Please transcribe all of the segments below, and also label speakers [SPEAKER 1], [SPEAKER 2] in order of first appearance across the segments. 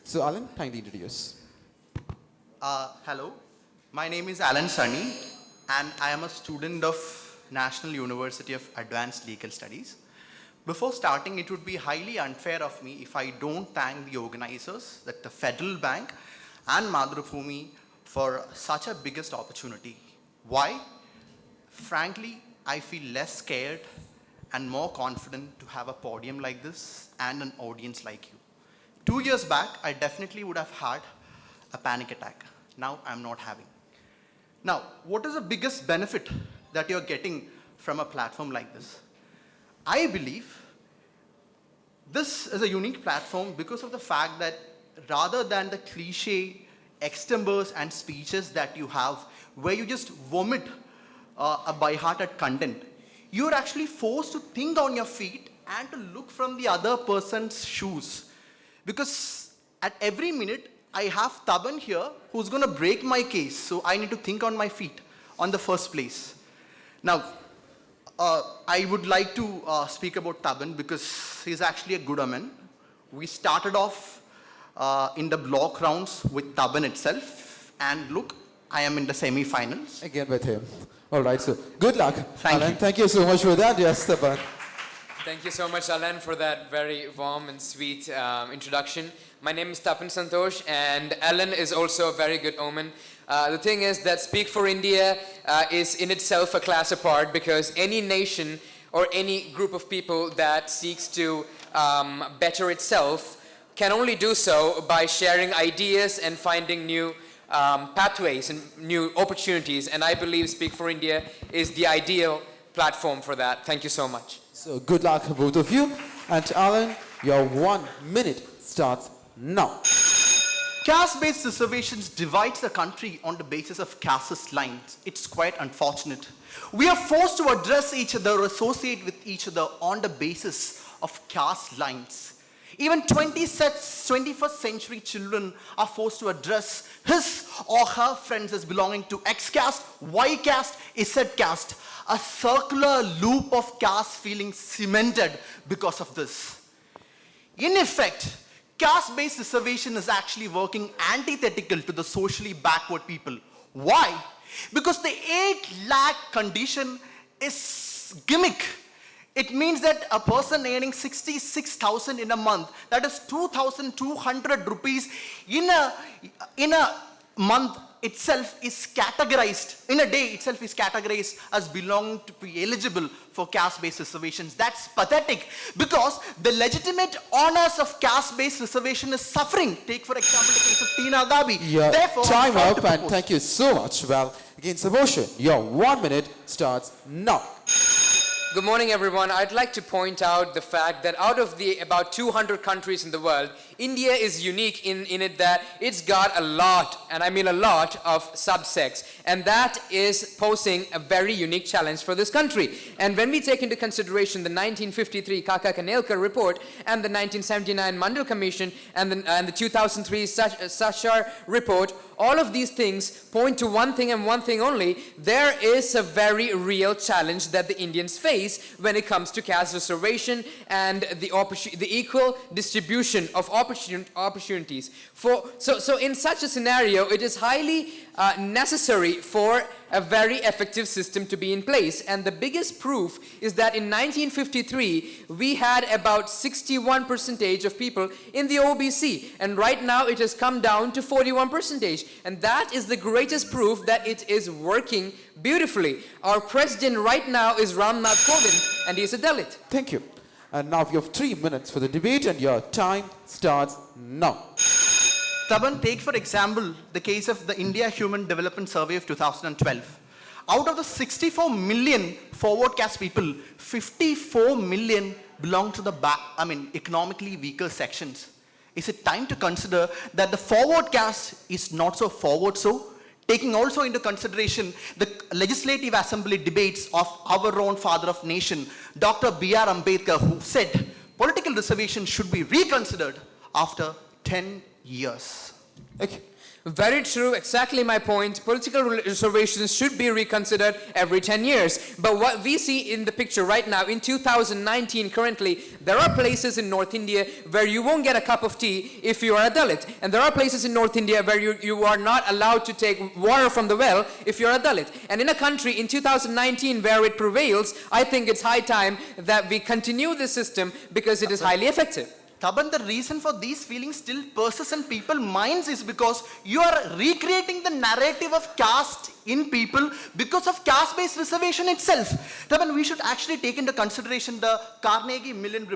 [SPEAKER 1] So Alan, kindly introduce.
[SPEAKER 2] Hello, my name is Alan Sunny and I am a student of National University of Advanced Legal Studies. Before starting, it would be highly unfair of me if I don't thank the organizers, that the Federal Bank and Madhurabhumi, for such a biggest opportunity. Why? Frankly, I feel less scared and more confident to have a podium like this and an audience like you. 2 years back, I definitely would have had a panic attack. Now I'm not having. Now, what is the biggest benefit that you're getting from a platform like this? I believe this is a unique platform because of the fact that rather than the cliche extempores and speeches that you have where you just vomit a by-hearted content, you're actually forced to think on your feet and to look from the other person's shoes. Because at every minute, I have Taban here who's going to break my case. So I need to think on my feet on the first place. Now, I would like to speak about Taban because he's actually a good man. We started off in the block rounds with Taban itself. And look, I am in the semi-finals.
[SPEAKER 1] Again with him. All right, so good luck.
[SPEAKER 2] Thank
[SPEAKER 1] Alan,
[SPEAKER 2] you.
[SPEAKER 1] thank you so much for that. Yes, Taban.
[SPEAKER 3] Thank you so much, Alan, for that very warm and sweet introduction. My name is Tapan Santosh, and Alan is also a very good omen. The thing is that Speak for India is in itself a class apart, because any nation or any group of people that seeks to better itself can only do so by sharing ideas and finding new pathways and new opportunities. And I believe Speak for India is the ideal platform for that. Thank you so much.
[SPEAKER 1] So good luck, both of you. And Alan, your 1 minute starts now.
[SPEAKER 2] Caste-based reservations divides the country on the basis of caste lines. It's quite unfortunate. We are forced to address each other, associate with each other on the basis of caste lines. Even 21st century children are forced to address his or her friends as belonging to X caste, Y caste, Z caste. A circular loop of caste feeling cemented because of this. In effect, caste-based reservation is actually working antithetical to the socially backward people. Why? Because the 8 lakh condition is gimmick. It means that a person earning 66,000 in a month, that is 2,200 rupees in a month itself is categorized, in a day itself is categorized as belonging to be eligible for caste-based reservations. That's pathetic because the legitimate honors of caste-based reservation is suffering. Take for example the case of Tina Gabi.
[SPEAKER 1] Yeah,
[SPEAKER 2] Therefore,
[SPEAKER 1] time
[SPEAKER 2] I'm proud
[SPEAKER 1] up
[SPEAKER 2] to
[SPEAKER 1] and
[SPEAKER 2] propose.
[SPEAKER 1] thank you so much. Well, again, Subhoshan, your 1 minute starts now.
[SPEAKER 3] Good morning, everyone. I'd like to point out the fact that out of the about 200 countries in the world, India is unique in it that it's got a lot, and I mean a lot, of subsects. And that is posing a very unique challenge for this country. And when we take into consideration the 1953 Kaka Kanelkar report and the 1979 Mandal Commission and the 2003 Sachar report, all of these things point to one thing and one thing only. There is a very real challenge that the Indians face when it comes to caste reservation and the equal distribution of opportunities. So in such a scenario, it is highly necessary for a very effective system to be in place. And the biggest proof is that in 1953, we had about 61% of people in the OBC. And right now, it has come down to 41%. And that is the greatest proof that it is working beautifully. Our president right now is Ram Nath Kovind, and he is a Dalit.
[SPEAKER 1] Thank you. And now you have 3 minutes for the debate and your time starts now.
[SPEAKER 2] Taban, take for example the case of the India Human Development Survey of 2012. Out of the 64 million forward caste people, 54 million belong to the economically weaker sections. Is it time to consider that the forward caste is not so forward so? Taking also into consideration the Legislative Assembly debates of our own father of nation, Dr. B.R. Ambedkar, who said political reservation should be reconsidered after 10 years.
[SPEAKER 1] Okay.
[SPEAKER 3] Very true, exactly my point. Political reservations should be reconsidered every 10 years. But what we see in the picture right now, in 2019 currently, there are places in North India where you won't get a cup of tea if you are a Dalit. And there are places in North India where you are not allowed to take water from the well if you're a Dalit. And in a country in 2019 where it prevails, I think it's high time that we continue this system because it is highly effective.
[SPEAKER 2] Taban, the reason for these feelings still persists in people's minds is because you are recreating the narrative of caste in people because of caste-based reservation itself. Taban, we should actually take into consideration the Carnegie Mellon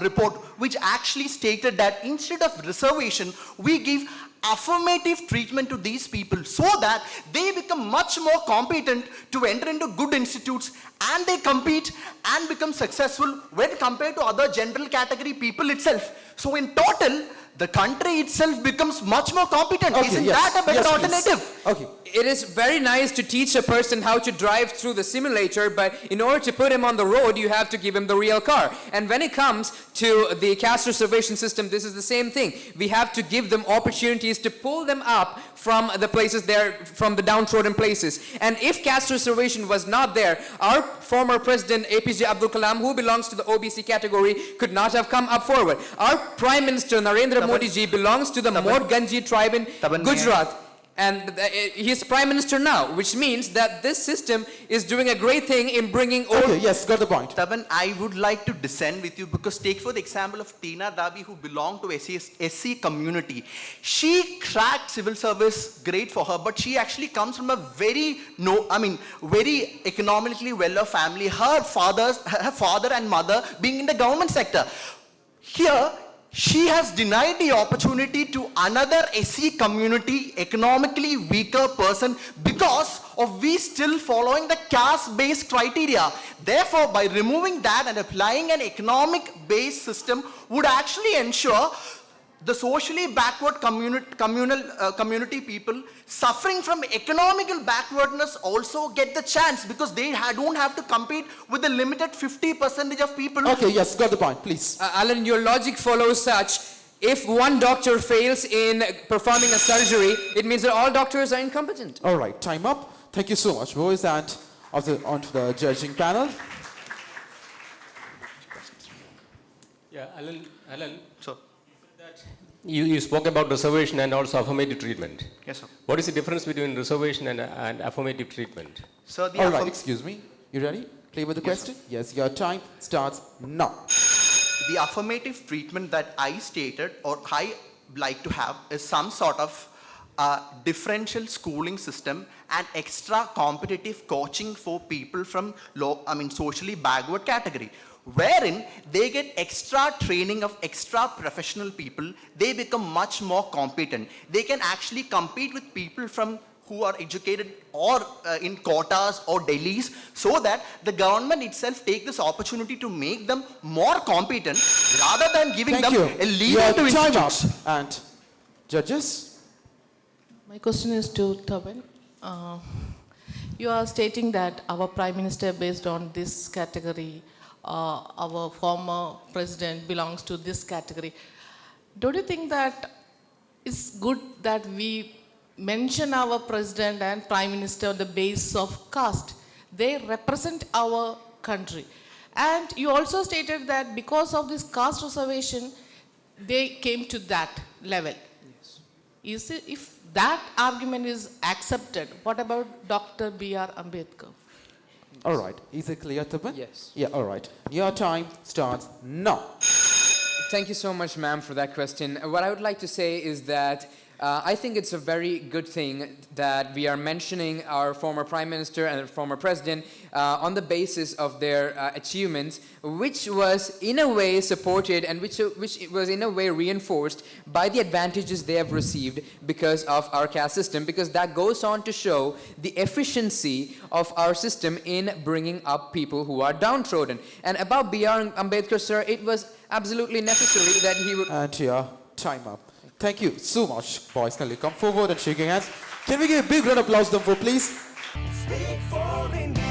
[SPEAKER 2] report, which actually stated that instead of reservation, we give affirmative treatment to these people so that they become much more competent to enter into good institutes and they compete and become successful when compared to other general category people itself. So in total, the country itself becomes much more competent. Isn't that a better alternative?
[SPEAKER 1] Okay.
[SPEAKER 3] It is very nice to teach a person how to drive through the simulator, but in order to put him on the road, you have to give him the real car. And when it comes to the caste reservation system, this is the same thing. We have to give them opportunities to pull them up from the places there, from the downtrodden places. And if caste reservation was not there, our former president APJ Abdul Kalam, who belongs to the OBC category, could not have come up forward. Our Prime Minister Narendra Modi ji belongs to the Morganji tribe in Gujarat. And he is Prime Minister now, which means that this system is doing a great thing in bringing all...
[SPEAKER 1] Okay, yes, got the point.
[SPEAKER 2] Taban, I would like to dissent with you because take for the example of Tina Dabi, who belonged to SC community. She cracked civil service, great for her, but she actually comes from a very economically well-off family. Her father and mother being in the government sector. Here, she has denied the opportunity to another SC community, economically weaker person, because of we still following the caste-based criteria. Therefore, by removing that and applying an economic-based system would actually ensure the socially backward community people suffering from economical backwardness also get the chance because they don't have to compete with the limited 50% of people.
[SPEAKER 1] Okay, yes, got the point, please.
[SPEAKER 3] Alan, your logic follows such. If one doctor fails in performing a surgery, it means that all doctors are incompetent.
[SPEAKER 1] All right, time up. Thank you so much, boys, and on to the judging panel.
[SPEAKER 4] Yeah, Alan.
[SPEAKER 2] So,
[SPEAKER 4] You spoke about reservation and also affirmative treatment.
[SPEAKER 2] yes, sir.
[SPEAKER 4] What is the difference between reservation and affirmative treatment?
[SPEAKER 2] So the
[SPEAKER 1] All right, excuse me. You ready? Clear with the question? Yes, your time starts now.
[SPEAKER 2] The affirmative treatment that I stated or I like to have is some sort of differential schooling system and extra competitive coaching for people from socially backward category, wherein they get extra training of extra professional people. They become much more competent. They can actually compete with people from who are educated or in quotas or Delhis, so that the government itself take this opportunity to make them more competent rather than giving
[SPEAKER 1] Thank
[SPEAKER 2] them
[SPEAKER 1] you.
[SPEAKER 2] a leeway to
[SPEAKER 1] Your time up.
[SPEAKER 2] institutes.
[SPEAKER 1] And judges?
[SPEAKER 5] My question is to Taban. You are stating that our Prime Minister, based on this category, our former president belongs to this category. Don't you think that it's good that we mention our president and Prime Minister on the basis of caste? They represent our country. And you also stated that because of this caste reservation, they came to that level. Yes. If that argument is accepted, what about Dr. B.R. Ambedkar?
[SPEAKER 1] All right. Is it clear, Taban?
[SPEAKER 3] Yes.
[SPEAKER 1] Yeah, all right. Your time starts now.
[SPEAKER 3] Thank you so much, ma'am, for that question. What I would like to say is that I think it's a very good thing that we are mentioning our former Prime Minister and former President on the basis of their achievements, which was in a way supported and which was in a way reinforced by the advantages they have received because of our caste system, because that goes on to show the efficiency of our system in bringing up people who are downtrodden. And about B.R. Ambedkar, sir, it was absolutely necessary that he would...
[SPEAKER 1] And your time up. Thank you so much, boys. Can you come forward and shake your hands? Can we give a big round of applause to them for, please?
[SPEAKER 6] Speak for India.